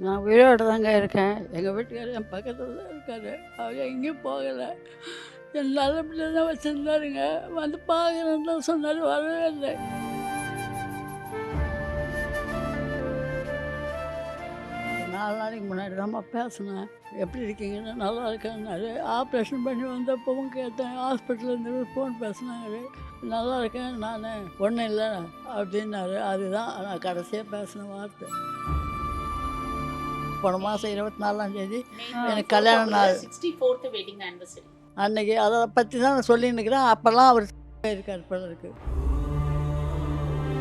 நான் உயிரோட தாங்க இருக்கேன். எங்கள் வீட்டுக்காரர் என் பக்கத்தில் தான் இருக்காரு. அவர் எங்கேயும் போகலை. என் நல்லபடியாக தான் வச்சுருந்தாருங்க. வந்து பார்க்குறேன்னு தான் சொன்னார், வரவே இல்லை. 4 நாளைக்கு முன்னாடி தான்மா பேசினேன். எப்படி இருக்கீங்கன்னு. நல்லா இருக்கேன்னாரு. ஆப்ரேஷன் பண்ணி வந்தப்பவும் கேட்டேன். ஹாஸ்பிட்டல்லேருந்து ஃபோன் பேசினாரு. நல்லா இருக்கேன் நான், ஒன்றும் இல்லை அப்படின்னாரு. அதுதான் நான் கடைசியாக பேசின வார்த்தை. போன மாதம் 24ஆம் தேதி எனக்கு கல்யாண நாள். 64th வெட்டிங் ஆனிவர்சரி அன்னைக்கு அதை பற்றி தான் நான் சொல்லின்னு இருக்கிறேன். அப்போல்லாம் அவர் இருக்கார் போல இருக்கு.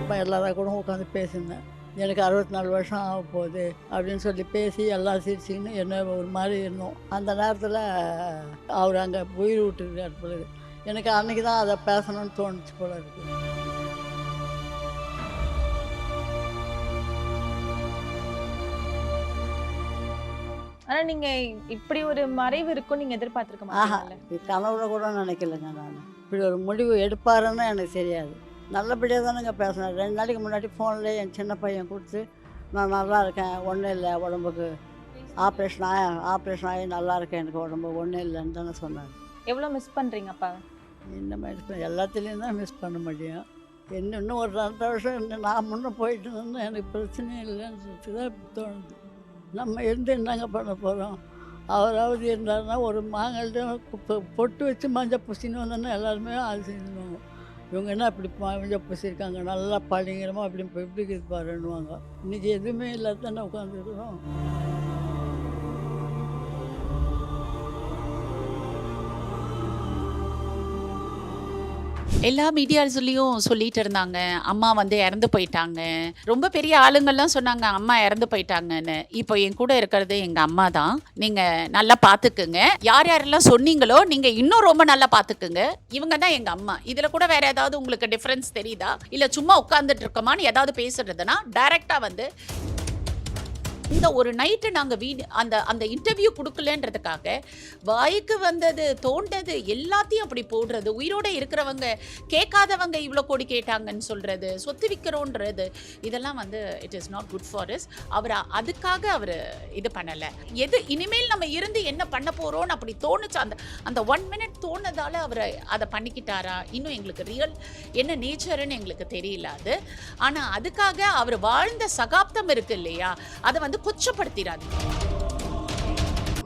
இப்போ எல்லாரும் கூட உட்காந்து பேசியிருந்தேன். எனக்கு 64 வருஷம் ஆக போகுது அப்படின்னு சொல்லி பேசி எல்லாம் சிரிச்சின்னு என்ன ஒரு மாதிரி இருந்தோம். அந்த நேரத்தில் அவர் அங்கே உயிர் விட்டுருக்கார் போல இருக்கு. எனக்கு அன்றைக்கி தான் அதை பேசணும்னு தோணுச்சு போல இருக்கு. ஆனா நீங்க இப்படி ஒரு மறைவு இருக்கும் நீங்க எதிர்பார்த்திருக்க மாட்டீங்கல்ல? இது கனவுல கூட நினைக்கலைங்க நான். இப்படி ஒரு முடிவு எடுப்பாருன்னு எனக்கு தெரியாது. நல்லபடியாக தானேங்க பேசினேன். 2 நாளைக்கு முன்னாடி ஃபோனில் என் சின்ன பையன் கொடுத்து நான் நல்லா இருக்கேன், ஒன்றும் இல்லை, உடம்புக்கு ஆப்ரேஷன் ஆகி நல்லா இருக்கேன், எனக்கு உடம்பு ஒன்றும் இல்லைன்னு தானே சொன்னாங்க. எவ்வளவு மிஸ் பண்றீங்க அப்பா? இந்த மாதிரி எல்லாத்துலேயும் தான் மிஸ் பண்ண முடியும். இன்னும் ஒரு 2 வருஷம் இன்னும் நான் முன்னே போயிட்டு இருந்தேன், எனக்கு பிரச்சனையே இல்லைன்னு சொல்லிட்டு தான் இப்போ தோணுது. நம்ம இருந்து என்னங்க பண்ண போகிறோம்? அவராவது இருந்தாருன்னா ஒரு மாங்கல்ட்ட பொட்டு வச்சு மஞ்சள் பூசின்னு வந்தோன்னா எல்லாருமே அது செஞ்சுடுவாங்க. இவங்க என்ன இப்படி மஞ்சள் பூசியிருக்காங்க, நல்லா பழிங்கிறமா அப்படி இப்போ எப்படி இருக்குது பாருன்னுவாங்க. இன்றைக்கி எதுவுமே இல்லாத தானே உட்காந்துருக்குறோம். எல்லா மீடியாஸ்லயும் சொல்லிட்டு இருந்தாங்க அம்மா வந்து இறந்து போயிட்டாங்க. ரொம்ப பெரிய ஆளுங்கள்லாம் சொன்னாங்க அம்மா இறந்து போயிட்டாங்கன்னு. இப்போ என் கூட இருக்கிறது எங்க அம்மா தான். நீங்க நல்லா பாத்துக்குங்க. யார் யாரெல்லாம் சொன்னீங்களோ நீங்க இன்னும் ரொம்ப நல்லா பாத்துக்குங்க. இவங்க தான் எங்க அம்மா. இதுல கூட வேற ஏதாவது உங்களுக்கு டிஃபரன்ஸ் தெரியுதா? இல்ல சும்மா உட்கார்ந்துட்டு இருக்கோமான்னு ஏதாவது பேசுறதுன்னா டைரக்டா வந்து இந்த ஒரு நைட்டு நாங்கள் அந்த இன்டர்வியூ கொடுக்கலன்றதுக்காக வாய்க்கு வந்தது தோண்டது எல்லாத்தையும் அப்படி போடுறது, உயிரோடு இருக்கிறவங்க கேட்காதவங்க இவ்வளோ கோடி கேட்டாங்கன்னு சொல்கிறது, சொத்து விற்கிறோன்றது, இதெல்லாம் வந்து it is not good for is. அதுக்காக அவர் இது பண்ணலை. இனிமேல் நம்ம இருந்து என்ன பண்ண போகிறோன்னு அப்படி தோணுச்சு. அந்த 1 மினிட் தோணுதால அவர் அதை பண்ணிக்கிட்டாரா இன்னும் எங்களுக்கு ரியல் என்ன நேச்சருன்னு எங்களுக்கு தெரியல அது. ஆனால் அதுக்காக அவர் வாழ்ந்த சகாப்தம் இருக்கு இல்லையா, அதை வந்து கொச்சப்படுத்திராதீங்க.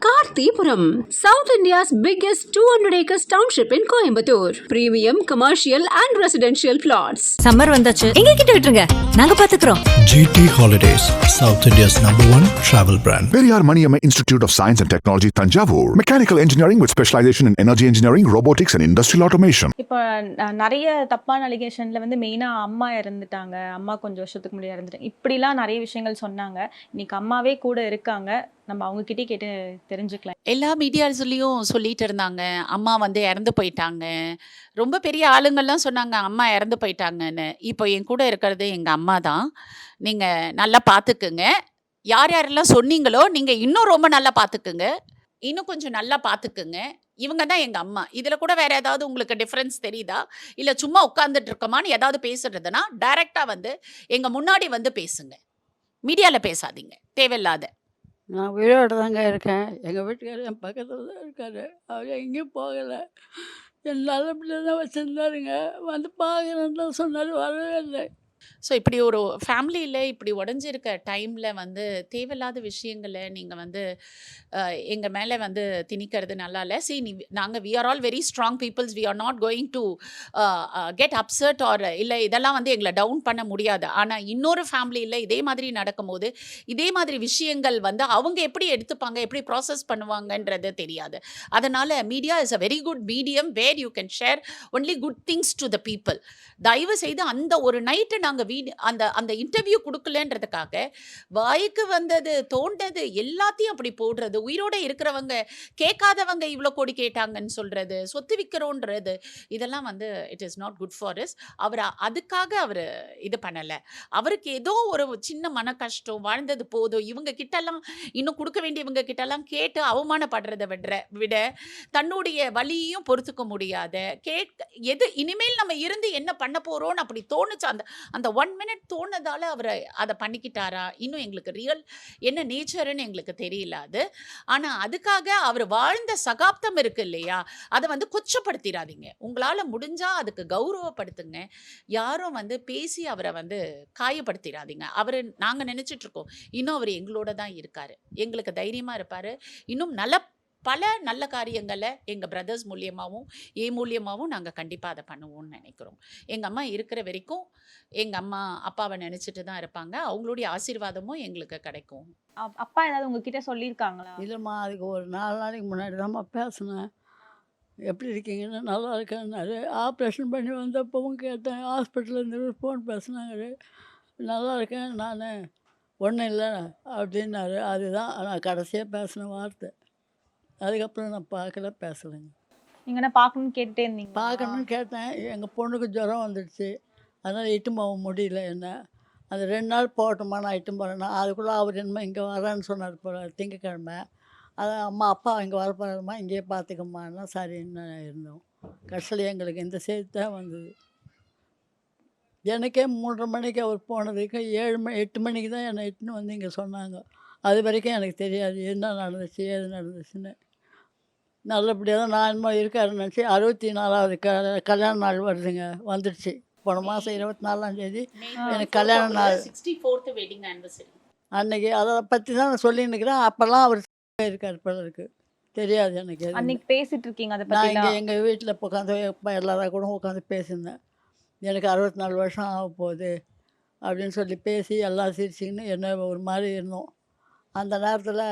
Karthipuram, South India's biggest 200 acres township in Coimbatore. Premium commercial and residential plots. Summer வந்தாச்சு, எங்க கிட்ட விட்டுருங்க, நாங்க பாத்துக்கிறோம். GT Holidays, South India's #1 travel brand. Periyar Maniyamma Institute of Science and Technology, Tanjavur. Mechanical engineering with specialization in energy engineering, robotics and industrial automation. இப்போ நிறைய தப்பான அலிகேஷன்ல வந்து மெயினா அம்மா இறந்துட்டாங்க, அம்மா கொஞ்சம் வருஷத்துக்கு முன்னாடி இறந்துட்டாங்க, இப்படிலாம் நிறைய விஷயங்கள் சொன்னாங்க. இன்னைக்கு அம்மாவே கூட இருக்காங்க, நம்ம அவங்க கிட்டே கேட்டு தெரிஞ்சுக்கலாம். எல்லா மீடியாஸ்லயும் சொல்லிட்டு இருந்தாங்க அம்மா வந்து இறந்து போயிட்டாங்க. ரொம்ப பெரிய ஆளுங்கள்லாம் சொன்னாங்க அம்மா இறந்து போயிட்டாங்கன்னு. இப்போ என் கூட இருக்கிறது எங்க அம்மா தான். நீங்க நல்லா பாத்துக்குங்க. யார் யாரெல்லாம் சொன்னீங்களோ நீங்க இன்னும் ரொம்ப நல்லா பாத்துக்குங்க. இன்னும் கொஞ்சம் நல்லா பாத்துக்குங்க. இவங்க தான் எங்க அம்மா. இதுல கூட வேற ஏதாவது உங்களுக்கு டிஃபரன்ஸ் தெரியுதா? இல்ல சும்மா உட்கார்ந்துட்டு இருக்கோமான்னு ஏதாவது பேசுறதுன்னா டைரக்டா வந்து எங்க முன்னாடி வந்து பேசுங்க. மீடியால பேசாதீங்க தேவையில்லாத. நான் உயிரோட தாங்க இருக்கேன். எங்கள் வீட்டுக்காரர் என் பக்கத்தில் தான் இருக்கார். அவர் எங்கேயும் போகலை. என் நல்லபடியாக தான் வச்சுருந்தாருங்க. வந்து பார்க்குறேன்னு தான் சொன்னார், வரவே இல்லை. ஸோ இப்படி ஒரு ஃபேமிலியில் இப்படி உடஞ்சிருக்க டைமில் வந்து தேவையில்லாத விஷயங்களை நீங்கள் வந்து எங்கள் மேலே வந்து திணிக்கிறது நல்லா இல்லை. நாங்கள் we are all very strong peoples. We are not going to get upset or இல்லை இதெல்லாம் வந்து எங்களை டவுன் பண்ண முடியாது. ஆனால் இன்னொரு ஃபேமிலியில் இதே மாதிரி நடக்கும்போது இதே மாதிரி விஷயங்கள் வந்து அவங்க எப்படி எடுத்துப்பாங்க, எப்படி ப்ராசஸ் பண்ணுவாங்கன்றது தெரியாது. அதனால் media is a very good medium where you can share only good things to the people. தயவு செய்து அந்த ஒரு நைட்டு நாங்கள் அந்த இன்டர்வியூ கொடுக்கலன்றதுக்காக வாய்க்கு வந்தது தோண்டது எல்லாத்தையும் அப்படி போடுறது, உயிரோட இருக்கிறவங்க கேட்காதவங்க இவ்வளோ கோடி கேட்டாங்கன்னு சொல்றது, சொத்து விற்கிறோன்றது, இதெல்லாம் வந்து it is not good for is. அதுக்காக அவர் இது பண்ணலை. அவருக்கு ஏதோ ஒரு சின்ன மன கஷ்டம், வாழ்ந்தது போதும், இவங்க கிட்டலாம் இன்னும் கொடுக்க வேண்டியவங்க கிட்டலாம் கேட்டு அவமானப்படுறதை விட தன்னுடைய வலியையும் பொறுத்துக்க முடியாத இனிமேல் நம்ம இருந்து என்ன பண்ண போறோம்னு அப்படி தோணுச்சு. அந்த அந்த 1 மினிட் தோணுனதால அவரு அத பண்ணிக்கிட்டாரா? இன்னும் எங்களுக்கு ரியல் என்ன நேச்சர்ன்னு எங்களுக்கு தெரியல அது. ஆனா அதுக்காக அவரு வாழ்ந்த சகாப்தம் இருக்கு இல்லையா? அத வந்து கொச்சப்படுத்திறாதீங்க. உங்களால முடிஞ்சா அதுக்கு கௌரவப்படுத்துங்க. யாரும் வந்து பேசி அவர வந்து காயப்படுத்திறாதீங்க. நாங்க நெனச்சுட்டு இருக்கோம். இன்னும் அவரு எங்களோட தான் இருக்காரு. எங்களுக்கு தைரியமா இருப்பாரு. இன்னும் பல நல்ல காரியங்கள எங்க பிரதர்ஸ் மூலியமாவும், என் மூலியமாவும் நாங்க கண்டிப்பா அத பண்ணுவோம்னு நெனைக்கிறோம். எங்க அம்மா இருக்கிற வரைக்கும், எங்க அம்மா அப்பாவ நெனச்சுட்டு தான் இருப்பாங்க. அவங்களுடைய ஆசீர்வாதமும் எங்களுக்கு கிடைக்கும். அப்பா ஏதாவது உங்ககிட்ட சொல்லியிருக்காங்களா? இல்லைம்மா, அதுக்கு ஒரு 4 நாளைக்கு முன்னாடி தான்ம்மா பேசினேன். எப்படி இருக்கீங்கன்னு. நல்லா இருக்கேன்னாரு. ஆப்ரேஷன் பண்ணி வந்தப்பவும் கேட்டேன். ஹாஸ்பிட்டல்லேருந்து ஃபோன் பேசினாங்க. நல்லா இருக்கேன் நான், ஒன்றும் இல்லை அப்படின்னாரு. அதுதான் நான் கடைசியாக பேசின வார்த்தை. அதுக்கப்புறம் நான் பார்க்கல, பேசலைங்க. நீங்க என்ன பார்க்கணும்னு கேட்டுட்டே இருந்தீங்க? பார்க்கணும்னு கேட்டேன். எங்கள் பொண்ணுக்கு ஜுரம் வந்துடுச்சு. அதனால் இட்டு போக முடியல என்ன. அது 2 நாள் போகட்டுமா, நான் இட்டு போகிறேன்னா. அதுக்குள்ளே அவர் என்னமோ இங்கே வரேன்னு சொன்னார் போல திங்கக்கிழமை. அதான் அம்மா அப்பா இங்கே வரப்போகிறம்மா, இங்கேயே பார்த்துக்கம்மான்னா சரின்னு இருந்தோம். கடைசியில் எங்களுக்கு இந்த செய்தி தான் வந்தது. எனக்கே 3:30 மணிக்கு அவர் போனதுக்கு 8 மணிக்கு தான் என்னை இட்டுன்னு வந்து இங்கே சொன்னாங்க. அது வரைக்கும் எனக்கு தெரியாது என்ன நடந்துச்சு ஏது நடந்துச்சுன்னு. நல்லபடியாக தான் நான் என்னமோ இருக்காருன்னு நினச்சி 64வது கல்யாண நாள் வருதுங்க, வந்துடுச்சு. போன மாதம் 24ஆம் தேதி எனக்கு கல்யாண நாள். 64th wedding anniversary. அன்னைக்கு அதை பற்றி தான் நான் சொல்லின்னு இருக்கிறேன். அப்போல்லாம் அவர் இருக்கார் போல இருக்கு, தெரியாது எனக்கு எதுவுமே. அன்னைக்கு பேசிட்டு இருக்கீங்க அதை நான் பத்தி? இங்கே எங்கள் வீட்டில் உட்காந்து எல்லாரும் கூட உட்காந்து பேசியிருந்தேன். எனக்கு 64 வருஷம் ஆக போகுது அப்படின்னு சொல்லி பேசி எல்லாம் சிரிச்சிக்கின்னு என்ன ஒரு மாதிரி இருந்தோம். அந்த நேரத்தில்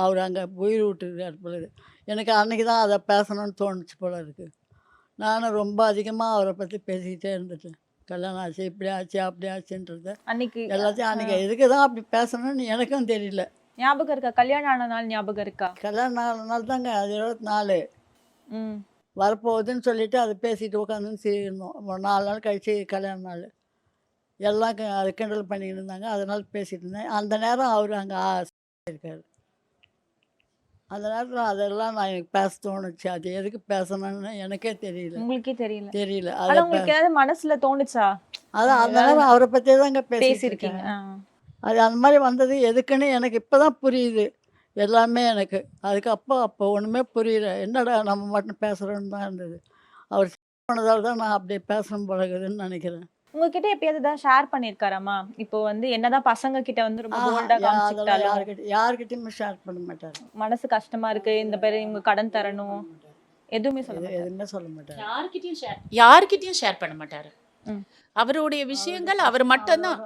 அவர் அங்கே உயிர் விட்டுருக்கார் போல இருக்கு. எனக்கு அன்றைக்கி தான் அதை பேசணும்னு தோணுச்சு போல இருக்குது. நானும் ரொம்ப அதிகமாக அவரை பற்றி பேசிக்கிட்டே இருந்துட்டேன். கல்யாணம் ஆச்சு, இப்படி ஆச்சு அப்படி ஆச்சுன்றத அன்னைக்கு எல்லாத்தையும். அன்றைக்கி எதுக்கு தான் அப்படி பேசணும்னு எனக்கும் தெரியல. ஞாபகம் இருக்கா? கல்யாணம் ஆன நாள் ஞாபகம் இருக்கா? கல்யாணம் நாள் தாங்க அது 24 ம். வரப்போகுதுன்னு சொல்லிவிட்டு அதை பேசிட்டு உட்காந்துன்னு இருந்தோம். 4 நாள் கழிச்சு கல்யாண நாள். எல்லாம் அது கிண்டல் பண்ணிக்கிட்டு இருந்தாங்க. அதனால் பேசிகிட்டு இருந்தேன். அந்த நேரம் அவர் அங்கே இருக்கார். அந்த நேரத்தில் அதெல்லாம் நான் எனக்கு பேச தோணுச்சு. அது எதுக்கு பேசணும்னு எனக்கே தெரியல. உங்களுக்கே தெரியல? தெரியல. ஆனா அதை உங்களுக்கு ஏதாவது மனசுல தோணுச்சா? அதான் அந்த நேரம் அவரை பற்றி தாங்க பேசியிருக்கீங்க? பேசியிருக்கேன். அது அந்த மாதிரி வந்தது எதுக்குன்னு எனக்கு இப்போ தான் புரியுது எல்லாமே எனக்கு. அதுக்கு அப்போ ஒன்றுமே புரியல. என்னடா நம்ம மட்டும் பேசுகிறோன்னு தான் இருந்தது. அவர் போனதால் தான் நான் அப்படியே பேசணும் பழகுதுன்னு நினைக்கிறேன். உங்ககிட்ட எப்பயாவது ஏதாவது ஷேர் பண்ணிருக்காராமா? இப்போ வந்து என்னதான் பசங்க கிட்ட வந்து ரொம்ப போல்டா அதெல்லாம் காமிச்சிட்டாலும் யார்கிட்டயுமே ஷேர் பண்ண மாட்டார். மனசு கஷ்டமா இருக்கு, இந்த பேர் இவங்க கடன் தரணும், எதுவுமே சொல்ல மாட்டாரு. எதுவுமே சொல்ல மாட்டார். யார்கிட்டயும் ஷேர் பண்ண மாட்டாரு. ம். அவருடைய விஷயங்கள் அவர் மட்டும்தான்.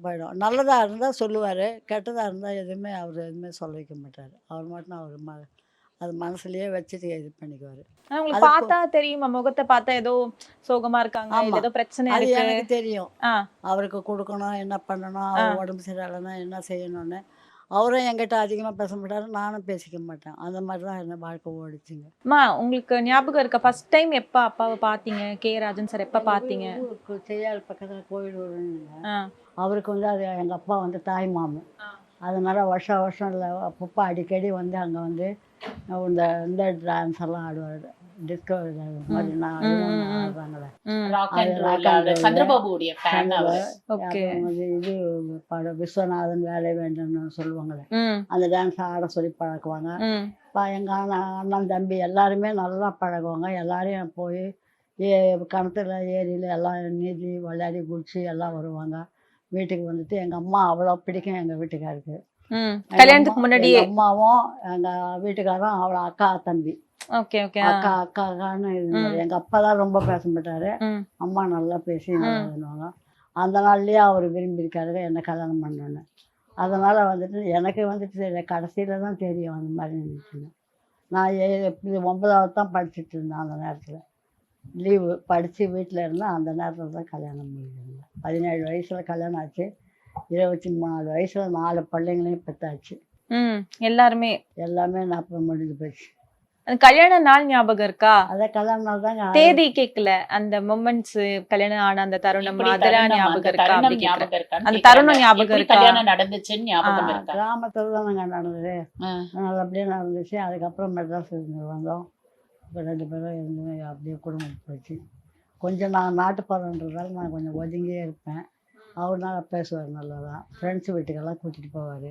போயிடும். நல்லதாக இருந்தால் சொல்லுவார், கெட்டதாக இருந்தால் எதுவுமே அவர் எதுவுமே சொல்ல வைக்க மாட்டார். அவர் மட்டும் அவர் அது மனசுலயே வச்சுட்டு இது பண்ணிக்குவார். ஆனா உங்களுக்கு பார்த்தா தெரியுமா? முகத்தை பார்த்தா ஏதோ சோகமா இருக்காங்க, ஆமா. இல்ல ஏதோ பிரச்சனை அது இருக்கு. எனக்கு தெரியும். ஆ, அவருக்கு கொடுக்கணும், என்ன பண்ணணும், அவர் உடம்பு சரியில்லைன்னா என்ன செய்யணும்னு. அவரும் என்கிட்ட அதிகமாக பேச மாட்டார், நானும் பேசிக்க மாட்டேன். அந்த மாதிரி தான் என்ன வாழ்க்கை ஓடிச்சுங்க. அம்மா உங்களுக்கு ஞாபகம் இருக்கா ஃபர்ஸ்ட் டைம் எப்ப அப்பாவை பார்த்தீங்க? கே ராஜன் சார் எப்ப பார்த்தீங்க? ஊருக்கு செய்யாள் பக்கத்தில் கோயிலூருங்க. ஆ, அவருக்கு வந்து அது எங்கள் அப்பா வந்து தாய் மாமன். அதனால் வருஷம் இல்லை அப்பப்போ அடிக்கடி வந்து அங்கே வந்து இந்த டான்ஸ் எல்லாம் ஆடுவார். டிஸ்கோ மாதிரி ஆடுவாங்களே. சந்திரபாபுடைய ஃபேன் அவர். ஓகே. இது படம் விஸ்வநாதன் வேலை வேண்டும்னு சொல்லுவாங்களே, ம், அந்த டான்ஸ் ஆட சொல்லி பழக்குவாங்க. ம், எங்கள் அண்ணன் தம்பி எல்லாருமே நல்லா பழகுவாங்க. எல்லாரையும் போய் கிணத்துல ஏரியில் எல்லாம் நீதி விளையாடி குடிச்சு எல்லாம் வருவாங்க. வீட்டுக்கு வந்துட்டு எங்கள் அம்மா அவ்வளோ பிடிக்கும் எங்கள் வீட்டுக்காருக்கு. ம். கல்யாணத்துக்கு முன்னாடியே? அம்மாவும் எங்கள் வீட்டுக்காரும் அவ்வளோ அக்கா தம்பி. Okay, okay. அக்கான்னு இருந்தாரு. எங்கள் அப்பா தான் ரொம்ப பேச மாட்டாரு, ம், அம்மா நல்லா பேசி நல்லா பண்ணுவாங்க. அந்த நாள்லேயே அவர் விரும்பியிருக்காரு என்னை கல்யாணம் பண்ணணுன்னு. அதனால் வந்துட்டு எனக்கு வந்துட்டு கடைசியில் தான் தெரியும் அந்த மாதிரி இருந்துச்சுன்னு. நான் 9வது தான் படிச்சுட்டு இருந்தேன். அந்த நேரத்தில் லீவு படித்து வீட்டில் இருந்தேன். அந்த நேரத்தில் தான் கல்யாணம் பண்ணியிருந்தேன். 17 வயசில் கல்யாணம் ஆச்சு. 24 வயசில் 4 பிள்ளைங்களையும் பெற்றாச்சு. ம். எல்லாருமே எல்லாமே 40 முடிஞ்சு போச்சு. அந்த கல்யாண நாள் ஞாபகம் இருக்கா? அதான் கல்யாண நாள் தாங்க. தேதி கேட்கல, அந்த மொமெண்ட்ஸ், கல்யாணம் ஆன அந்த தருணம் அதெல்லாம் ஞாபகம் இருக்கா? அப்படி கேக்குறேன். அந்த தருணம் ஞாபகம் இருக்கா? கல்யாணம் நடந்துச்சுன்னு ஞாபகம் இருக்கா? கிராமத்தில் தானங்க நடந்தது. நல்லபடியே நடந்துச்சு. அதுக்கப்புறம் மெட்ராஸ் வந்தோம். இப்போ 2 பேரும் இருந்து அப்படியே குடும்பம் போச்சு. கொஞ்சம் நான் நாட்டுப்புறன்றதால நான் கொஞ்சம் ஒதுங்கியே இருப்பேன். அவர்னால பேசுவார் நல்லா தான். ஃப்ரெண்ட்ஸ் வீட்டுக்கெல்லாம் கூட்டிகிட்டு போவார்.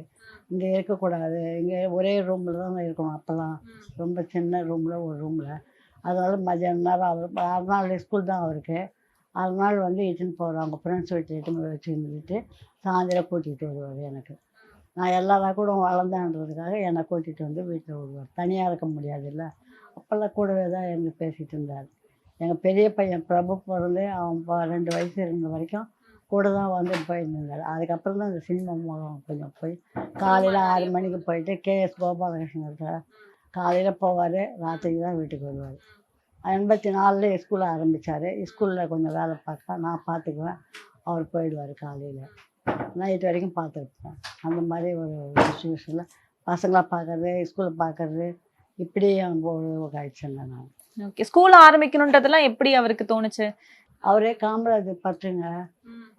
இங்கே இருக்கக்கூடாது, இங்கே ஒரே ரூமில் தான் இருக்கணும் அப்போல்லாம். ரொம்ப சின்ன ரூமில் ஒரு ரூமில். அதனால மதியான நேரம் அவர் 6 நாள் ஸ்கூல் தான் அவருக்கு. 6 நாள் வந்து இட்டுன்னு போவார். அவங்க ஃப்ரெண்ட்ஸ் வீட்டில் இட்டுன்னு போய் வச்சுருந்துட்டு சாயந்தரம் கூட்டிகிட்டு வருவார் எனக்கு. நான் எல்லாரும் கூட வளர்ந்தேன்றதுக்காக என்னை கூட்டிகிட்டு வந்து வீட்டில் விடுவார். தனியாக இருக்க முடியாதுல்ல. அப்போல்லாம் கூடவே தான் இருந்து பேசிகிட்டு இருந்தார். எங்கள் பெரிய பையன் பிரபு பிறந்து அவன் 2 வயசு இருந்த வரைக்கும் கூட தான் வந்து போயிட்டு இருந்தார். அதுக்கப்புறம் தான் இந்த சினிமா மூலம் கொஞ்சம் போய் காலையில் 6 மணிக்கு போயிட்டு கேஎஸ் கோபாலகிருஷ்ணன் இருக்கார். காலையில் போவார், ராத்திரிக்கு தான் வீட்டுக்கு வருவார். 84 ஸ்கூல் ஆரம்பித்தார். ஸ்கூலில் கொஞ்சம் வேலை பார்க்க நான் பார்த்துக்குவேன். அவர் போயிடுவார் காலையில். நைட் வரைக்கும் பார்த்துருப்பேன். அந்த மாதிரி ஒரு சுச்சுவேஷனில் பசங்களை பார்க்கறது, ஸ்கூலை பார்க்கறது, இப்படியே ஆயிடுச்சுங்க நான். ஓகே. ஸ்கூல் ஆரம்பிக்கணுன்றதெல்லாம் எப்படி அவருக்கு தோணுச்சு? அவரே காமராஜர் பற்றுங்க.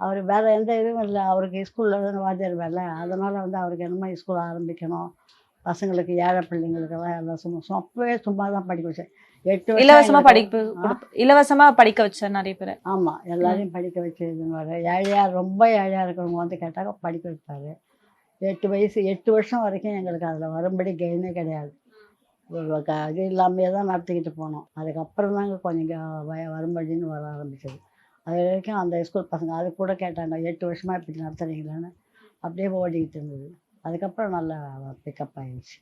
அவர் வேறு எந்த இதுவும் இல்லை. அவருக்கு ஸ்கூலில் தான் வாத்தியார் வேலை. அதனால் வந்து அவருக்கு என்னமோ ஸ்கூல் ஆரம்பிக்கணும், பசங்களுக்கு ஏழை பிள்ளைங்களுக்கெல்லாம் எல்லாம் சும்மா அப்போவே சும்மா தான் படிக்க வச்சேன். 8 வருஷம் இலவசமா படிக்க வச்சார் நிறைய பேர். ஆமாம், எல்லாரையும் படிக்க வச்சுருந்தாரு. ஏழையாக ரொம்ப ஏழையாக இருக்கிறவங்க வந்து கேட்டாங்க படிக்க வைப்பார். 8 வருஷம் வரைக்கும் எங்களுக்கு அதில் வரும்படி கெயினே கிடையாது. இது இல்லாமையே தான் நடத்திக்கிட்டு போனோம். அதுக்கப்புறம் தாங்க கொஞ்சம் வரும்படின்னு வர ஆரம்பிச்சது. அது வரைக்கும் அந்த ஸ்கூல் பசங்க அது கூட கேட்டாங்க 8 வருஷமாக இப்படி நடத்துறீங்களான்னு. அப்படியே ஓடிக்கிட்டு இருந்தது. அதுக்கப்புறம் நல்லா பிக்கப் ஆகிடுச்சு.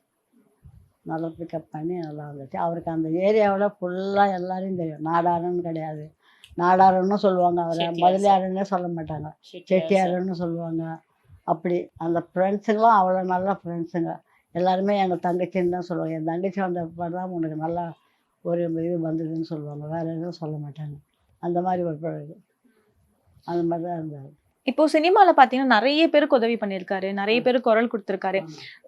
நல்லா பிக்கப் பண்ணி நல்லா வந்துச்சு. அவருக்கு அந்த ஏரியாவில் ஃபுல்லாக எல்லாரையும் தெரியும். நாடாருன்னு கிடையாது, நாடாருன்னு சொல்லுவாங்க. அவரை முதலியாருன்னே சொல்ல மாட்டாங்க, செட்டியாருன்னு சொல்லுவாங்க. அப்படி அந்த ஃப்ரெண்ட்ஸுங்களும் அவ்வளோ நல்ல ஃப்ரெண்ட்ஸுங்க. எல்லாருமே எங்கள் தங்கச்சின்னு தான் சொல்லுவாங்க. என் தங்கச்சி வந்த தான் உனக்கு நல்லா ஒரு இது வந்ததுன்னு சொல்லுவாங்க. வேறு எதுவும் சொல்ல மாட்டாங்க. அந்த மாதிரி ஒரு பழகு. அந்த மாதிரி தான் இருந்தார். இப்போ சினிமால பாத்தீங்கன்னா நிறைய பேருக்கு உதவி பண்ணியிருக்காரு, நிறைய பேருக்கு குரல் கொடுத்துருக்காரு.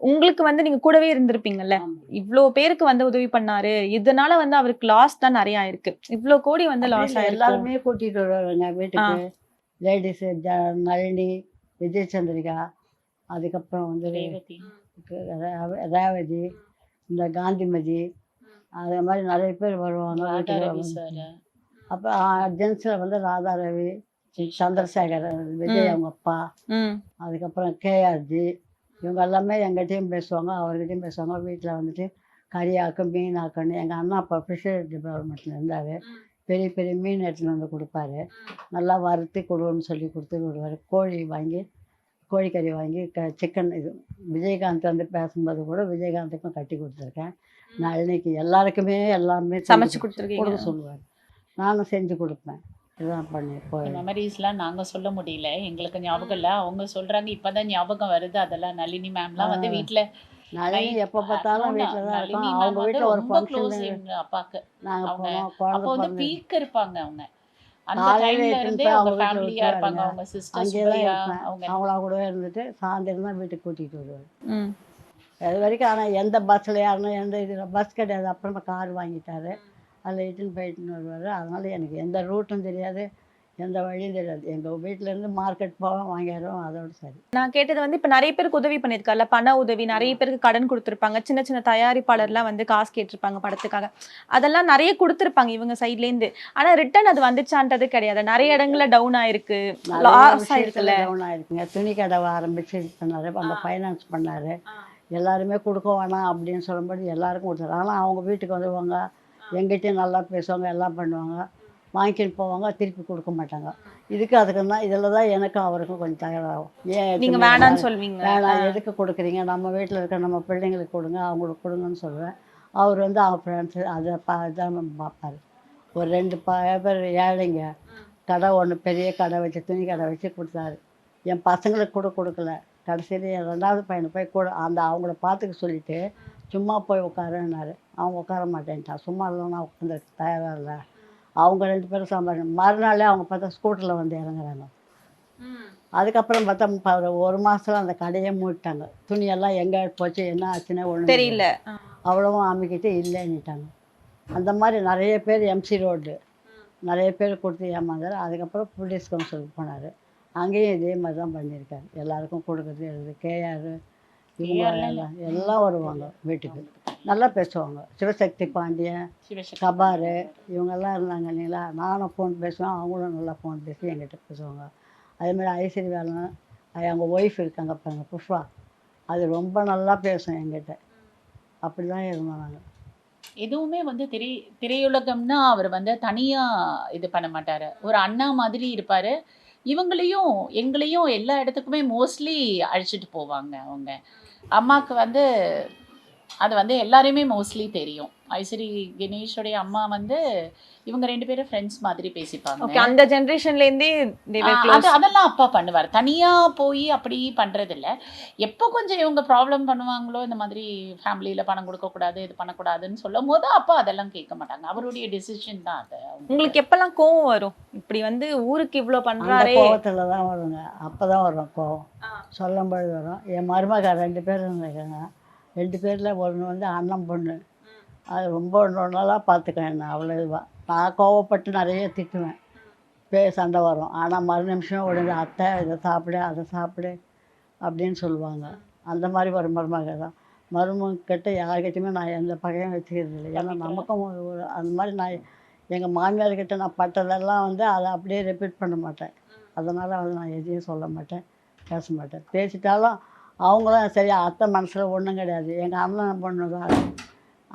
உங்களுக்கு வந்து நீங்க கூடவே இருந்திருப்பீங்கல்ல, இவ்வளோ பேருக்கு வந்து உதவி பண்ணாரு, இதனால வந்து அவருக்கு லாஸ் தான் நிறைய ஆயிருக்கு. இவ்வளோ கோடி வந்து லாஸ் ஆயிருக்கு. எல்லாருமே கூட்டிகிட்டு வருவாங்க வீட்டுக்கு. லேடிஸு நளினி, விஜய் சந்திரிகா, அதுக்கப்புறம் வந்து ரேவதி, இந்த காந்திமதி, அதே மாதிரி நிறைய பேர் வருவாங்க வீட்டுக்கு. அப்போ ஜென்ஸில் வந்து ராதா ரவி, சந்திரசேகர், விஜய் அவங்க அப்பா, அதுக்கப்புறம் கேஆர்ஜி, இவங்க எல்லாமே எங்கிட்டையும் பேசுவாங்க, அவர்கிட்டையும் பேசுவாங்க. வீட்டில் வந்துட்டு கறியாக்கு மீனாக்குன்னு எங்கள் அண்ணா அப்பா ஃபிஷரி டிபார்ட்மெண்ட்டில் இருந்தார். பெரிய பெரிய மீன் எடுத்துன்னு வந்து கொடுப்பாரு. நல்லா வறுத்து கொடுன்னு சொல்லி கொடுத்து விடுவார். கோழிக்கறி வாங்கி சிக்கன் இது விஜயகாந்த் வந்து பேசும்போது கூட விஜயகாந்துக்கும் கட்டி கொடுத்துருக்கேன். நளினிக்கு எல்லாருக்குமே எல்லாமே சமைச்சு கொடுக்க சொல்லுவார். நானும் செஞ்சு கொடுப்பேன். இதுதான் பண்ணி மெமரிஸ்லாம் நாங்கள் சொல்ல முடியல, எங்களுக்கு ஞாபகம் இல்லை. அவங்க சொல்கிறாங்க இப்போ தான் ஞாபகம் வருது. அதெல்லாம் நளினி மேம்லாம் வந்து வீட்டில் நளினி எப்போ பார்த்தாலும் வீட்டில் தான் இருக்கும். அவங்க வீட்டில் ஒரு ஃபங்க்ஷன் எங்கள் அப்பாவுக்கு நாங்கள் போனோம். அப்போ வந்து பீக் இருப்பாங்க அவங்க. அந்த டைம்ல இருந்தே அவங்க ஃபேமிலியா இருப்பாங்க. அவங்க சிஸ்டர்ஸ் அவங்களா கூடவே இருந்துட்டு சாயந்தரம் தான் வீட்டுக்கு கூட்டிகிட்டு வருவார். அது வரைக்கும். ஆனால் எந்த பஸ்ஸில் யாருன்னா எந்த இதில் பஸ் கிடையாது. அப்புறமா கார் வாங்கிட்டாரு. அதில் இட்டுன்னு போயிட்டுன்னு வருவார். அதனால் எனக்கு எந்த ரூட்டும் தெரியாது, எந்த வழியும் தெரியாது. எங்கள் வீட்டிலேருந்து மார்க்கெட் போவோம், வாங்கிடுவோம், அதோடு சரி. நான் கேட்டது வந்து இப்போ நிறைய பேருக்கு உதவி பண்ணியிருக்காருல, பண உதவி, நிறைய பேருக்கு கடன் கொடுத்துருப்பாங்க, சின்ன சின்ன தயாரிப்பாளர்லாம் வந்து காசு கேட்டிருப்பாங்க படத்துக்காக, அதெல்லாம் நிறைய கொடுத்துருப்பாங்க இவங்க சைட்லேருந்து. ஆனால் ரிட்டர்ன் அது வந்துச்சான்றது கிடையாது. நிறைய இடங்கள்ல டவுன் ஆயிருக்கு, லாஸ் ஆயிருக்குல்ல. டவுன் ஆயிருக்குங்க. துணி கடை ஆரம்பிச்சு இது பண்ணார், அந்த ஃபைனான்ஸ் பண்ணார். எல்லாருமே கொடுக்க வேணாம் அப்படின்னு சொல்லும்போது எல்லாருக்கும் கொடுத்தாரு. ஆனால் அவங்க வீட்டுக்கு வருவாங்க, எங்கிட்டையும் நல்லா பேசுவாங்க, எல்லாம் பண்ணுவாங்க, வாங்கிட்டு போவாங்க, திருப்பி கொடுக்க மாட்டாங்க. இதுக்கு அதுக்கு தான் இதில் தான் எனக்கும் அவருக்கும் கொஞ்சம் தயாராகும். ஏன் நீங்கள் வேணான்னு சொல்வீங்க? வேணாம், எதுக்கு கொடுக்குறீங்க, நம்ம வீட்டில் இருக்க நம்ம பிள்ளைங்களுக்கு கொடுங்க, அவங்களுக்கு கொடுங்கன்னு சொல்லுவேன். அவர் வந்து அவங்க ஃப்ரெண்ட்ஸு அதை தான் பார்ப்பார். ஒரு 2 பேர் ஏழைங்க கடை ஒன்று பெரிய கடை வச்சு துணி கடை வச்சு கொடுத்தாரு. என் பசங்களுக்கு கூட கொடுக்கல. கடைசியில் என் 2வது பையனை போய் கூட அவங்கள பார்த்துக்க சொல்லிவிட்டு சும்மா போய் உட்காருன்னாரு. அவன் உட்கார மாட்டேன்ட்டான். சும்மா இல்லைன்னா உட்காந்து தயாராக இல்லை. அவங்க 2 பேரும் சம்பாதிக்கணும். மறுநாளே அவங்க பார்த்தா ஸ்கூட்டரில் வந்து இறங்குறாங்க. அதுக்கப்புறம் பார்த்தா ஒரு மாதத்துல அந்த கடையே மூடிட்டாங்க. துணியெல்லாம் எங்கே போச்சு என்ன ஆச்சுன்னா ஒன்றும் தெரியல. அவ்வளவும் அமைக்கிட்டு இல்லைன்னுட்டாங்க. அந்த மாதிரி நிறைய பேர் எம்சி ரோடு நிறைய பேர் கொடுத்து ஏமாந்தார். அதுக்கப்புறம் போலீஸ் கவுன்சிலுக்கு போனார். அங்கேயும் இதே மாதிரி தான் பண்ணியிருக்காரு. எல்லாருக்கும் கொடுக்குறது எழுது. கேஆர் இவங்க எல்லாம் வருவாங்க வீட்டுக்கு. நல்லா பேசுவாங்க. சிவசக்தி பாண்டியன், சிவசக்தி கபாரு இவங்கெல்லாம் இருந்தாங்க இல்லைங்களா. நானும் ஃபோன் பேசுவேன், அவங்களும் நல்லா ஃபோன் பேசி என்கிட்ட பேசுவாங்க. அதேமாதிரி ஐஸ்வரி வேலன் அவங்க ஒய்ஃப் இருக்காங்க பாருங்க புஷ்பா, அது ரொம்ப நல்லா பேசும் என்கிட்ட. அப்படி தான் இருந்தோம் நாங்கள். எதுவுமே வந்து திரையுலகம்னா அவர் வந்து தனியா இது பண்ண மாட்டாரு. ஒரு அண்ணா மாதிரி இருப்பாரு. இவங்களையும் எங்களையும் எல்லா இடத்துக்குமே மோஸ்ட்லி அழைச்சிட்டு போவாங்க அவங்க. அம்மாக்கு வந்து அது வந்து எல்லாரையுமே மோஸ்ட்லி தெரியும். ஐஸ்வரி கணேஷோடைய அம்மா வந்து இவங்க 2 பேரும் ஃப்ரெண்ட்ஸ் மாதிரி பேசிப்பாங்க. ஓகே, அந்த ஜெனரேஷன்ல இருந்தே they were அது close. அதெல்லாம் அப்பா பண்ணுவார். தனியா போய் அப்படி பண்றதில்ல. எப்போ கொஞ்சம் இவங்க ப்ராப்ளம் பண்ணுவாங்களோ, இந்த மாதிரி ஃபேமிலியில பணம் கொடுக்கக்கூடாது, இது பண்ணக்கூடாதுன்னு சொல்லும்போது அப்பா அதெல்லாம் கேட்க மாட்டாங்க. அவருடைய டெசிஷன் தான் அது. உங்களுக்கு எப்பெல்லாம் கோவம் வரும்? இப்படி வந்து ஊருக்கு இவ்ளோ அந்த பண்றாரே. கோவத்தில் தான் வருங்க. அப்போ தான் வரும் கோவம். சொல்லும்போது வரும். என் மருமக 2 பேர் இருந்திருக்காங்க. 2 பேரில் ஒன்று வந்து அண்ணன் பொண்ணு. அது ரொம்ப நல்லா பார்த்துக்குவேன் என்ன அவ்வளோ இதுவாக. நான் கோவப்பட்டு நிறைய திட்டுவேன், சண்டை வரும். ஆனால் மறு நிமிஷம் உடனே அத்தை இதை சாப்பிடு அதை சாப்பிடு அப்படின்னு சொல்லுவாங்க. அந்த மாதிரி ஒரு மருமக தான். மருமகிட்ட யார்கிட்டையுமே நான் எந்த பகையும் வச்சுக்கிறது இல்லை. ஏன்னா நமக்கும் அந்த மாதிரி நான் எங்கள் மாமியார்கிட்ட நான் பட்டதெல்லாம் வந்து அதை அப்படியே ரிப்பீட் பண்ண மாட்டேன். அதனால் வந்து நான் எதையும் சொல்ல மாட்டேன், பேச மாட்டேன். பேசிட்டாலும் அவங்களும் சரி அத்தை மனசில் ஒன்றும் கிடையாது. எங்கள் அண்ணன் பொண்ணு தான்.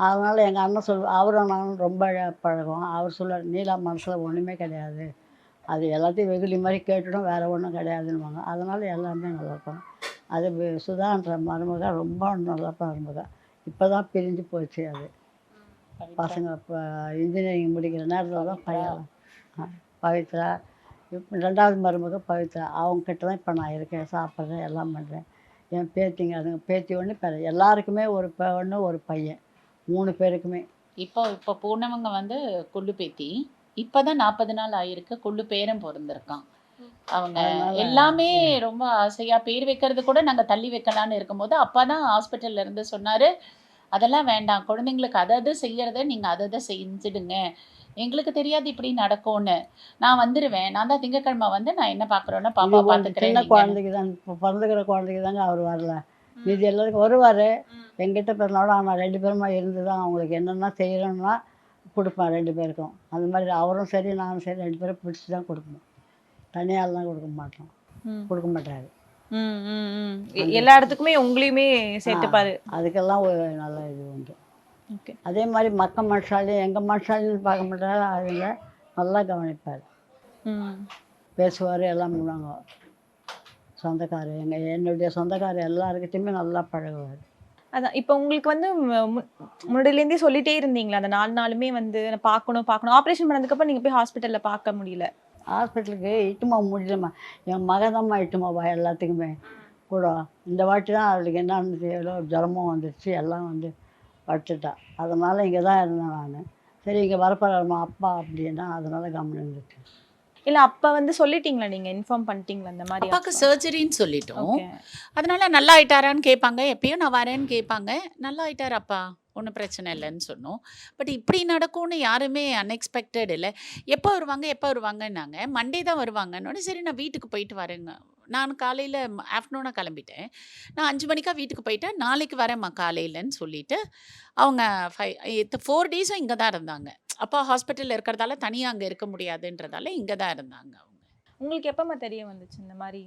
அதனால் எங்கள் அண்ணன் அவரும் நானும் ரொம்ப பழகுவோம். அவர் சொல்லுவார், நீலா மனசில் ஒன்றுமே கிடையாது, அது எல்லாத்தையும் வெகுளி மாதிரி கேட்டுடும், வேறு ஒன்றும் கிடையாதுன்னுவாங்க. அதனால் எல்லாமே நல்லாயிருக்கும். அது சுதான்ற மருமக ரொம்ப நல்லா மருமக. இப்போ தான் பிரிஞ்சு போச்சு. அது பசங்க இப்போ இன்ஜினியரிங் முடிக்கிற நேரத்தில் தான் பையன் பவித்ரா. இப்போ 2வது மருமக பவித்ரா. அவங்கக்கிட்ட தான் இப்போ நான் இருக்கேன், சாப்பிட்றேன், எல்லாம் பண்ணுறேன். என் பேத்திங்க அதுங்க பேத்தி ஒன்று எல்லாருக்குமே ஒரு பொண்ணு ஒரு பையன், 3 பேருக்குமே. இப்போ போனவங்க வந்து கொள்ளு பேத்தி. இப்போதான் 40 நாள் ஆயிருக்கு. கொள்ளு பேரன் பிறந்திருக்கான். அவங்க எல்லாமே ரொம்ப ஆசையா பேர் வைக்கிறது கூட நாங்கள் தள்ளி வைக்கலான்னு இருக்கும்போது அப்பா தான் ஹாஸ்பிட்டல்ல இருந்து சொன்னாரு, அதெல்லாம் வேண்டாம், குழந்தைங்களுக்கு அதை செய்யறத நீங்கள் அதை செஞ்சிடுங்க, எங்களுக்கு தெரியாது இப்படி நடக்கும்னு. நான் வந்துடுவேன், நான் தான் திங்கக்கிழமை வந்து நான் என்ன பார்க்குறோன்னா பாப்பா சின்ன பார்த்துக்கிறேன். குழந்தைக்கு தான், இப்போ பிறந்துக்கிற குழந்தைக்கு தாங்க அவர் வரல. மீதி எல்லாருக்கும் வருவார். எங்கிட்ட பிறனாலும் ஆனால் 2 பேருமா இருந்து தான் அவங்களுக்கு என்னென்ன செய்யணும்னா கொடுப்பேன் 2 பேருக்கும். அந்த மாதிரி அவரும் சரி நானும் சரி 2 பேரும் பிடிச்சி தான் கொடுப்போம். தனியாலாம் கொடுக்க மாட்டோம், கொடுக்க மாட்டாரு. எல்லா இடத்துக்குமே உங்களையுமே சேர்த்துப்பாரு. அதுக்கெல்லாம் ஒரு நல்ல இது உண்டு. ஓகே, அதே மாதிரி மக்க மனுஷாலையும் எங்கள் மனுஷாலையும் பார்க்க மாட்டாரு. அவங்க நல்லா கவனிப்பார், பேசுவார், எல்லாம் பண்ணுவாங்க. சொந்தக்காரர் என்னுடைய சொந்தக்காரர் எல்லாருக்கிட்டையுமே நல்லா பழகுவார். அதான் இப்போ உங்களுக்கு வந்து முன்னாடியிலேருந்தே சொல்லிட்டே இருந்தீங்களா அந்த 4 நாளுமே வந்து நான் பார்க்கணும் பார்க்கணும். ஆப்ரேஷன் பண்ணதுக்கப்புறம் நீங்கள் போய் ஹாஸ்பிட்டலில் பார்க்க முடியல? ஹாஸ்பிட்டலுக்கு இட்டுமா முடியலம்மா. என் மகதம்மா இட்டுமாவா எல்லாத்துக்குமே கூட. இந்த வாட்டி தான் அவளுக்கு என்னன்னு ஏதோ ஜுரமும் வந்துடுச்சு, எல்லாம் வந்து பட்டுட்டா. அதனால் இங்கே தான் இருந்தேன் நான். சரி இங்கே வரப்போறாருமா அப்பா அப்படின்னா அதனால கவனம் இருந்துச்சு. இல்லை அப்போ வந்து சொல்லிட்டீங்களா, நீங்கள் இன்ஃபார்ம் பண்ணிட்டீங்களா இந்த மாதிரி? அப்பாவுக்கு சர்ஜரின்னு சொல்லிட்டோம். ஓகே, அதனால நல்லா ஆயிட்டாரான்னு கேட்பாங்க. எப்பயும் நான் வரேன்னு கேட்பாங்க. நல்லா ஆயிட்டார் அப்பா, ஒன்றும் பிரச்சனை இல்லைன்னு சொன்னோம். பட் இப்படி நடக்கும்னு யாருமே அன்எக்ஸ்பெக்டட் இல்லை. எப்போ வருவாங்கன்னாங்க. மண்டே தான் வருவாங்கன்னொடனே சரி நான் வீட்டுக்கு போயிட்டு வரேங்க. நான் காலையில் ஆஃப்டர்நூனாக கிளம்பிட்டேன். நான் 5 மணிக்கா வீட்டுக்கு போயிட்டேன். நாளைக்கு வரேம்மா காலையிலன்னு சொல்லிட்டு அவங்க 4 டேஸும் இங்கே தான் இருந்தாங்க. அப்பா ஹாஸ்பிட்டலில் இருக்கிறதால தனியாக அங்கே இருக்க முடியாதுன்றதால இங்கே தான் இருந்தாங்க அவங்க. உங்களுக்கு எப்போம்மா தெரிய வந்துச்சு இந்த மாதிரி?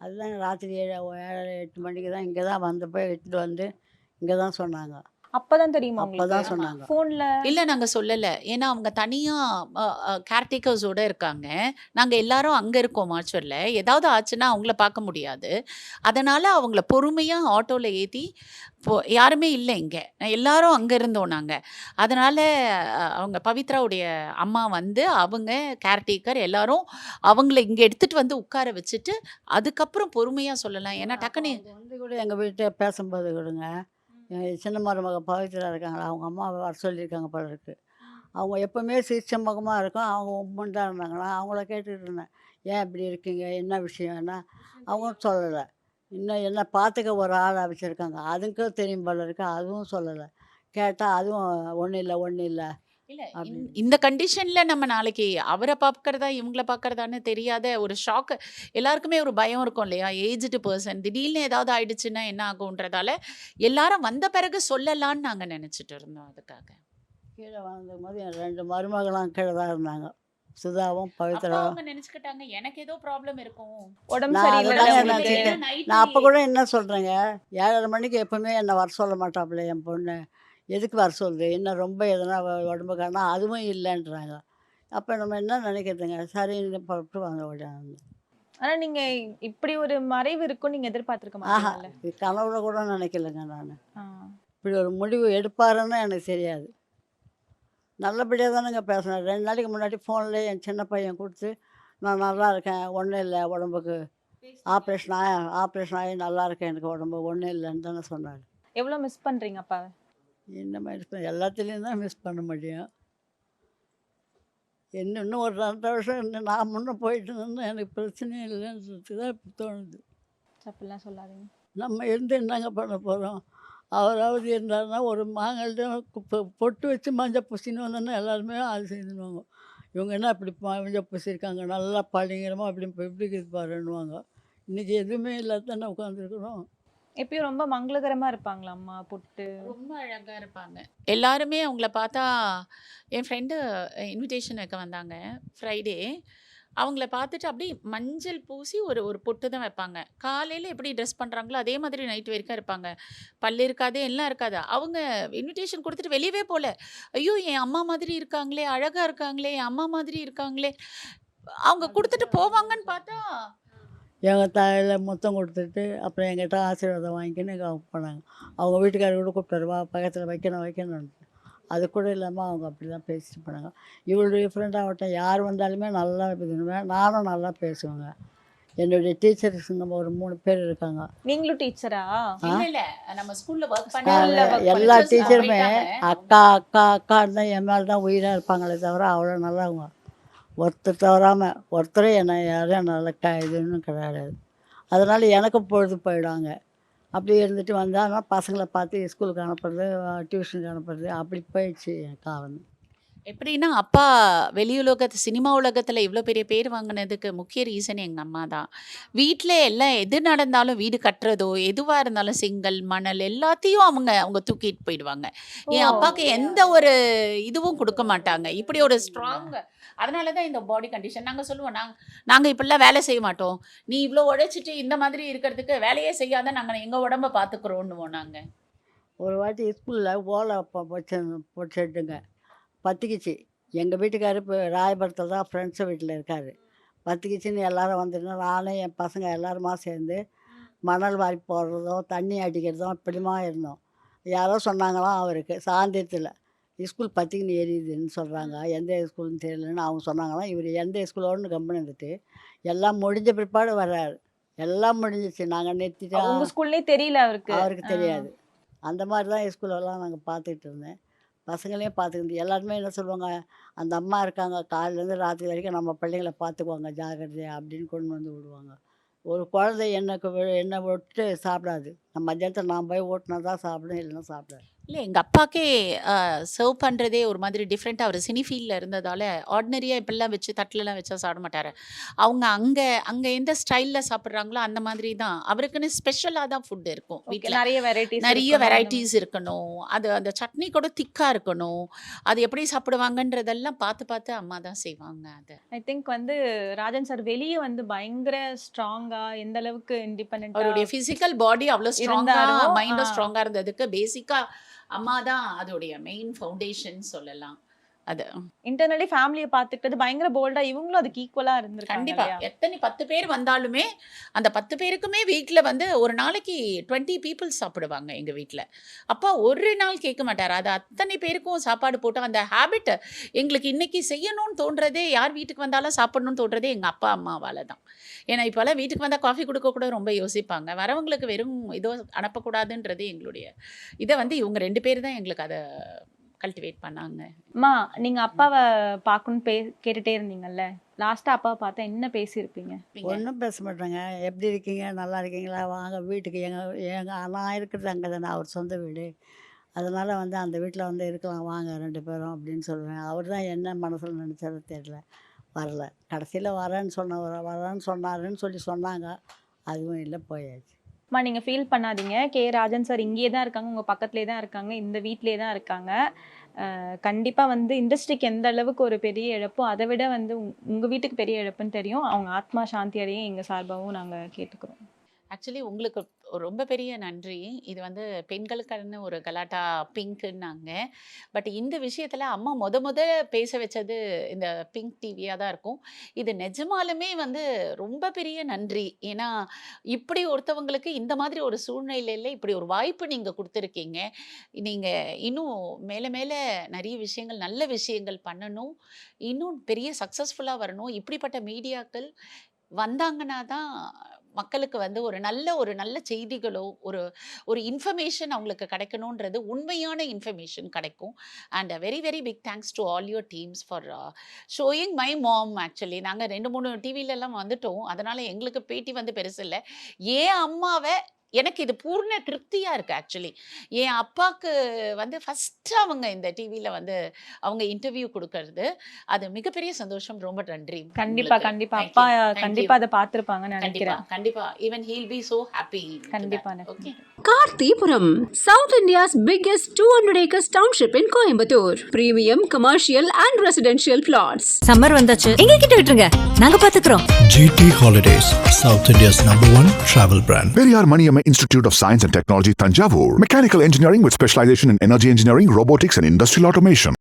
அதுதான் ராத்திரி 7-8 மணிக்கு தான் இங்கே தான் வந்து போய் இட்டுட்டு வந்து இங்கே தான் சொன்னாங்க. அப்பதான் தெரியுமா அப்போ தான் உங்களுக்கு? சொன்னாங்க. ஃபோன்ல? இல்லை நாங்கள் சொல்லலை. ஏன்னா அவங்க தனியாக கேர்டேக்கர்ஸோடு இருக்காங்க. நாங்கள் எல்லாரும் அங்கே இருக்கோம் மார்ச்சுவரில். ஏதாவது ஆச்சுன்னா அவங்கள பார்க்க முடியாது. அதனால் அவங்கள பொறுமையாக ஆட்டோவில் ஏற்றி யாருமே இல்லை இங்கே, எல்லாரும் அங்கே இருந்தோம் நாங்கள். அதனால் அவங்க பவித்ராவுடைய அம்மா வந்து அவங்க கேர்டேக்கர் எல்லாரும் அவங்கள இங்கே எடுத்துகிட்டு வந்து உட்கார வச்சுட்டு அதுக்கப்புறம் பொறுமையாக சொல்லலாம். ஏன்னா டக்குன்னு வந்து கூட எங்கள் வீட்டை பேசும்போது கூடங்க சின்ன மருமக பவித்ரா இருக்காங்களா, அவங்க அம்மா வர சொல்லியிருக்காங்க போல இருக்கு. அவங்க எப்போவுமே சிரிச்ச முகமாக இருக்கும். அவங்க உம்முன்னு இருந்தாங்களா, அவங்கள கேட்டுக்கிட்டு இருந்தேன், ஏன் இப்படி இருக்கீங்க, என்ன விஷயம்னா அவங்க சொல்லலை. இன்னும் என்ன பார்த்துக்க ஒரு ஆள் வச்சுருக்காங்க, அதுக்கும் தெரியும் போல இருக்கு, அதுவும் சொல்லலை. கேட்டால் அதுவும் ஒன்றும் இல்லை இல்ல அப்படின்னு. இந்த கண்டிஷன்ல நம்ம நாளைக்கு அவரை பார்க்கறதா இவங்கள பார்க்கறதான்னு தெரியாத ஒரு ஷாக் எல்லாருக்குமே ஒரு பயம் இருக்கும் இல்லையா? ஏஜ்டு பர்சன் திடீர்னு ஏதாவது ஆயிடுச்சுன்னா என்ன ஆகுன்றதால எல்லாரும் வந்த பிறகு சொல்லலாம்னு நாங்க நினைச்சிட்டு இருந்தோம் அதுக்காக. கீழே வந்தபோது என் 2 மருமகளும் கீழே தான் இருந்தாங்க. சுதாவும் அப்ப பவித்ராவும். அவங்க நினைச்சுக்கிட்டாங்க எனக்கு ஏதோ ப்ராப்ளம் இருக்கும். உடம்பு நான் சரியில்லைல்ல அதுதாங்க உங்களுக்கு. நினைச்சிட்டேன். நைட்டு நான் அப்போ கூட என்ன சொல்கிறேங்க, 7:30 மணிக்கு எப்பவுமே என்னை வர சொல்ல மாட்டாப்புல என் பொண்ணு. எதுக்கு வர சொல்லுது? என்ன ரொம்ப எதனா உடம்புக்காரனா அதுவும் இல்லைன்றாங்க. அப்போ நம்ம என்ன நினைக்கிறதுங்க, சரின்னு புறப்பட்டு வாங்க ஓடியாந்து. ஆனா நீங்க இப்படி ஒரு மறைவு இருக்கும்னு நீங்க எதிர்பார்த்திருக்க ஆஹா, மாட்டீங்கல்ல? இது கனவுல கூட நினைக்கலங்க நான். ஆ. இப்படி ஒரு முடிவு எடுப்பாருன்னு எனக்கு தெரியாது. நல்லபடியாக தானேங்க பேசினேன். 2 நாளைக்கு முன்னாடி ஃபோனில் என் சின்ன பையன் கொடுத்து, நான் நல்லா இருக்கேன், ஒன்றும் இல்லை உடம்புக்கு, ஆப்ரேஷன் ஆகி நல்லா இருக்கேன், எனக்கு உடம்பு ஒன்றும் இல்லைன்னு தானே சொன்னார். எவ்வளவு மிஸ் பண்றீங்க அப்பாவை? என்ன மாதிரி எல்லாத்துலேயும் தான் மிஸ் பண்ண முடியும். இன்னும் ஒரு 2 வருஷம் இன்னும் நான் முன்னே போயிட்டு இருந்தேன், எனக்கு பிரச்சனையே இல்லைன்னு தான் இப்போ தோணுது. அப்படிலாம் சொல்லாதீங்க. நம்ம இருந்து என்னங்க பண்ண போகிறோம்? அவராவது இருந்தாருன்னா ஒரு மாங்கல்யம் பொட்டு வச்சு மஞ்சள் பூசின்னு வந்தோன்னா எல்லாருமே அது செஞ்சுடுவாங்க. இவங்க என்ன இப்படி மஞ்சள் பூசியிருக்காங்க, நல்லா பளிங்கிறமா அப்படி இப்போ எப்படி இருக்குது பாருன்னுவாங்க. இன்றைக்கி எதுவுமே இல்லாத தானே உட்காந்துருக்குறோம். எப்பயும் ரொம்ப மங்களகரமா இருப்பாங்களா அம்மா? பொட்டு ரொம்ப அழகா இருப்பாங்க. எல்லாருமே அவங்கள பார்த்தா என் ஃப்ரெண்டு இன்விடேஷன் வைக்க வந்தாங்க ஃப்ரைடே. அவங்கள பார்த்துட்டு அப்படியே மஞ்சள் பூசி ஒரு ஒரு பொட்டு தான் வைப்பாங்க. காலையில எப்படி ட்ரெஸ் பண்றாங்களோ அதே மாதிரி நைட் வரைக்கும் இருப்பாங்க. பல்லு இருக்காது, எல்லாம் இருக்காது. அவங்க இன்விடேஷன் குடுத்துட்டு வெளியவே போல. ஐயோ! என் அம்மா மாதிரி இருக்காங்களே, அழகா இருக்காங்களே, என் அம்மா மாதிரி இருக்காங்களே. அவங்க குடுத்துட்டு போவாங்கன்னு பார்த்தா எங்கள் தலையில் முத்தம் கொடுத்துட்டு அப்புறம் எங்கிட்ட ஆசீர்வாதம் வாங்கிக்கின்னு போனாங்க. அவங்க வீட்டுக்காரர் கூட கூப்பிட்டாரு, வா பக்கத்தில் வைக்கணும்னு. அது கூட இல்லாமல் அவங்க அப்படி தான் பேசிட்டு போனாங்க. இவ்வளோ டிஃப்ரெண்ட் ஆகட்டும், யார் வந்தாலுமே நல்லா இதுவேன், நானும் நல்லா பேசுவேங்க. என்னுடைய டீச்சர்ஸுங்க ஒரு 3 பேர் இருக்காங்க. நீங்களும் டீச்சரா? இல்ல, இல்ல. நம்ம ஸ்கூல்ல வொர்க் ஸ்கூல்ல work பண்ண எல்லா teachers டீச்சருமே போயிட்டாங்க. அக்கா அக்கா அக்கான்னு தான் என் மேலே தான் உயிராக இருப்பாங்களே தவிர அவ்வளோ நல்லவங்க. ஒருத்தர் தவறாமல் ஒருத்தரும் என்னை யாரும் நல்ல இதுன்னு கிடையாது. அதனால் எனக்கும் பொழுது போயிடுவாங்க. அப்படி இருந்துட்டு வந்தால் பசங்களை பார்த்து ஸ்கூலுக்கு அனுப்புறது, டியூஷனுக்கு அனுப்புறது, அப்படி போயிடுச்சு என் காலம். எப்படின்னா, அப்பா சினிமா உலகத்துல இவ்ளோ பெரிய பேர் வாங்குனதுக்கு முக்கிய ரீசன் எங்க அம்மா தான். வீட்ல எல்லாம் எது நடந்தாலும் வீடு கட்டுறதோ, எதுவா இருந்தாலும் செங்கல், மணல் எல்லாத்தையும் அவங்க தூக்கிட்டு போயிடுவாங்க. என் அப்பாக்கு எந்த ஒரு இதுவும் குடுக்க மாட்டாங்க. இப்படி ஒரு ஸ்ட்ராங் அதனால தான் இந்த பாடி கண்டிஷன். நாங்க சொல்லுவோம், நாங்க இப்படிலாம் வேலை செய்ய மாட்டோம். நீ இவ்ளோ உழைச்சிட்டு இந்த மாதிரி இருக்கிறதுக்கு வேலையே செய்யாத நாங்க எங்க உடம்ப பார்த்துக்கிறோன்னுவோம் நாங்க. ஒரு வாட்டி ஸ்கூலில் ஓலை போட்டுங்க பற்றிக்கிச்சு. எங்கள் வீட்டுக்காரர் இப்போ ராயபுரத்தில் தான் ஃப்ரெண்ட்ஸு வீட்டில் இருக்கார். பற்றிக்கிச்சின்னு எல்லோரும் வந்துருந்தோம். நானும் என் பசங்க எல்லாருமா சேர்ந்து மணல் வாரி போடுறதும் தண்ணி அடிக்கிறதும் இப்படிமா இருந்தோம். யாரோ சொன்னாங்களாம் அவருக்கு சாயந்தரத்தில் ஸ்கூல் பற்றிக்கின்னு எரியுதுன்னு சொல்கிறாங்க, எந்த ஸ்கூல்னு தெரியலன்னு அவங்க சொன்னாங்களாம். இவர் எந்த ஸ்கூலோன்னு கம்முன்னு இருந்துட்டு எல்லாம் முடிஞ்ச பிற்பாடு வர்றாரு. எல்லாம் முடிஞ்சிச்சு, நாங்கள் நிறுத்திட்டோம். உங்க ஸ்கூல்லே தெரியல அவருக்கு? அவருக்கு தெரியாது. அந்த மாதிரி தான் ஸ்கூலெல்லாம் நாங்கள் பார்த்துக்கிட்டு இருந்தேன். பசங்களையும் பார்த்துக்கிட்டு எல்லாருமே என்ன சொல்லுவாங்க, அந்த அம்மா இருக்காங்க காலையிலேருந்து ராத்திரி வரைக்கும் நம்ம பிள்ளைங்கள பார்த்துக்குவாங்க ஜாக்கிரதையா அப்படின்னு கொண்டு வந்து விடுவாங்க. ஒரு குழந்தை என்னை விட்டு சாப்பிடாது. நான் மத்தியானத்தில் நான் போய் ஊட்டினா தான் சாப்பிடும், இல்லைன்னா சாப்பிடாது. இல்ல எங்க அப்பாக்கே சர்வ் பண்றதே ஒரு மாதிரி டிஃப்ரெண்ட்டா. அவரு சினி ஃபீல்ட்ல இருந்ததால, ஆர்டினரியா இப்படிலாம் வச்சு தட்டுலலாம் வச்சா சாப்பிட மாட்டாரு. அவங்க அங்க எந்த ஸ்டைல்ல சாப்பிடுறாங்களோ அந்த மாதிரி தான். அவருக்குன்னு ஸ்பெஷலா தான் ஃபுட் இருக்கும் ஓகே. வீட்ல. நிறைய வெரைட்டிஸ் நெறைய இருக்கணும் அந்த மாதிரி. வெரைட்டீஸ் இருக்கணும். அந்த சட்னி கூட திக்கா இருக்கணும். அது எப்படி சாப்பிடுவாங்கன்றதெல்லாம் பார்த்து அம்மா தான் செய்வாங்க அத. ஐ திங்க் வந்து ராஜன் சார் வெளிய வந்து பயங்கர ஸ்ட்ராங்கா எந்த அளவுக்கு இண்டிபெண்டன்ட்டா அவருடைய பிசிக்கல் பாடி அவ்வளோ ஸ்ட்ராங்கா, இருந்தாரோ, மைண்டும் ஸ்ட்ராங்கா இருந்ததுக்கு பேசிக்கா அம்மா தான் அதோடைய மெயின் ஃபவுண்டேஷன் சொல்லலாம். அது இன்டர்னலி ஃபேமிலிய பார்த்துக்கிட்டது பயங்கர போல்டா இவங்களும் அதுக்கு ஈக்குவலா இருந்திருக்காங்க கண்டிப்பா. இல்லையா? எத்தனை 10 பேர் வந்தாலுமே, அந்த 10 பேருக்குமே வீட்ல வந்து ஒரு நாளைக்கு 20 பீப்பிள்ஸ் சாப்பிடுவாங்க எங்க வீட்ல. அப்பா ஒரு நாள் கேட்க மாட்டாரு. அது அத்தனை பேருக்கும் சாப்பாடு போட்டு அந்த ஹேபிட் எங்களுக்கு இன்னைக்கு செய்யணும்னு தோன்றதே, யார் வீட்டுக்கு வந்தாலும் சாப்பிடணும்னு தோன்றதே எங்க அப்பா, அம்மாவால தான். ஏன்னா இப்போலாம் வீட்டுக்கு வந்தா காஃபி குடுக்க கூட ரொம்ப யோசிப்பாங்க. வரவங்களுக்கு வெறும் ஏதோ அனுப்பக்கூடாதுன்றது எங்களுடைய இத வந்து இவங்க 2 பேர் தான் எங்களுக்கு அத கல்டிவேட் பண்ணாங்க. அம்மா நீங்க அப்பாவ பார்க்கணும்னு கேட்டுட்டே இருந்தீங்கல்ல, லாஸ்டா அப்பாவை பார்த்தா என்ன பேசியிருப்பீங்க? ஒன்றும் பேச மாட்டாங்க. எப்படி இருக்கீங்க, நல்லா இருக்கீங்களா, வாங்க வீட்டுக்கு. நான் இருக்கிறது அங்கே தானே அவர் சொந்த வீடு. அதனால் வந்து அந்த வீட்டில் வந்து இருக்கலாம் வாங்க 2 பேரும் அப்படின்னு சொல்லுவேன். அவர் தான் என்ன மனசில் நினச்சாரோ தெரியல, வரல. கடைசியில் வரேன்னு சொன்னாருன்னு சொன்னாங்க. அதுவும் இல்லை, போயாச்சு. அம்மா நீங்கள் ஃபீல் பண்ணாதீங்க. கே. ராஜன் சார் இங்கேயே தான் இருக்காங்க, உங்கள் பக்கத்துலேயே தான் இருக்காங்க, இந்த வீட்டிலே தான் இருக்காங்க. கண்டிப்பாக வந்து இண்டஸ்ட்ரிக்கு எந்த அளவுக்கு ஒரு பெரிய இழப்போ அதை விட வந்து உங்கள் வீட்டுக்கு பெரிய இழப்புன்னு தெரியும். அவங்க ஆத்மா சாந்தி அடைய எங்கள் சார்பாகவும் நாங்கள் கேட்டுக்கிறோம். ஆக்சுவலி உங்களுக்கு ரொம்ப பெரிய நன்றி. இது வந்து பெண்களுக்கான ஒரு கலாட்டா பிங்க்குன்னாங்க. பட் இந்த விஷயத்தில் அம்மா முத பேச வச்சது இந்த பிங்க் டிவியாக தான் இருக்கும். இது நிஜமாலுமே வந்து ரொம்ப பெரிய நன்றி. ஏன்னா இப்படி ஒருத்தவங்களுக்கு இந்த மாதிரி ஒரு சூழ்நிலையில் இப்படி ஒரு வாய்ப்பு நீங்கள் கொடுத்துருக்கீங்க. நீங்கள் இன்னும் மேலே மேலே நிறைய விஷயங்கள், நல்ல விஷயங்கள் பண்ணணும், இன்னும் பெரிய சக்ஸஸ்ஃபுல்லாக வரணும். இப்படிப்பட்ட மீடியாக்கள் வந்தாங்கன்னா தான் மக்களுக்கு வந்து ஒரு நல்ல செய்திகளோ ஒரு இன்ஃபர்மேஷன் அவங்களுக்கு கிடைக்கணுன்றது, உண்மையான இன்ஃபர்மேஷன் கிடைக்கும். And very very big thanks to all your teams for showing my mom. Actually நாங்கள் 2-3 டிவிலெல்லாம் வந்துட்டோம், அதனால் எங்களுக்கு பேட்டி வந்து பெருசு இல்லை. என் அம்மாவை எனக்கு இது பூர்ண திருப்தியாக இருக்குது. ஆக்சுவலி என் அப்பாவுக்கு வந்து ஃபஸ்ட்டு அவங்க இந்த டிவியில் வந்து அவங்க இன்டர்வியூ கொடுக்கறது, அது மிகப்பெரிய சந்தோஷம். ரொம்ப நன்றி. கண்டிப்பாக அப்பா கண்டிப்பாக அதை பார்த்துருப்பாங்கன்னு நினைக்கிறேன். கண்டிப்பாக even he'll be so happy. கண்டிப்பாக. Okay. Karthipuram, South India's biggest 200 acres township in Coimbatore. Premium commercial and residential plots. Summer வந்தாச்சு, எங்க கிட்ட விட்டுருங்க, நாங்க பாத்துக்கிறோம். GT Holidays, South India's #1 travel brand. Periyar Maniamma Institute of Science and Technology, Tanjavur. Mechanical engineering with specialization in energy engineering, robotics, and industrial automation.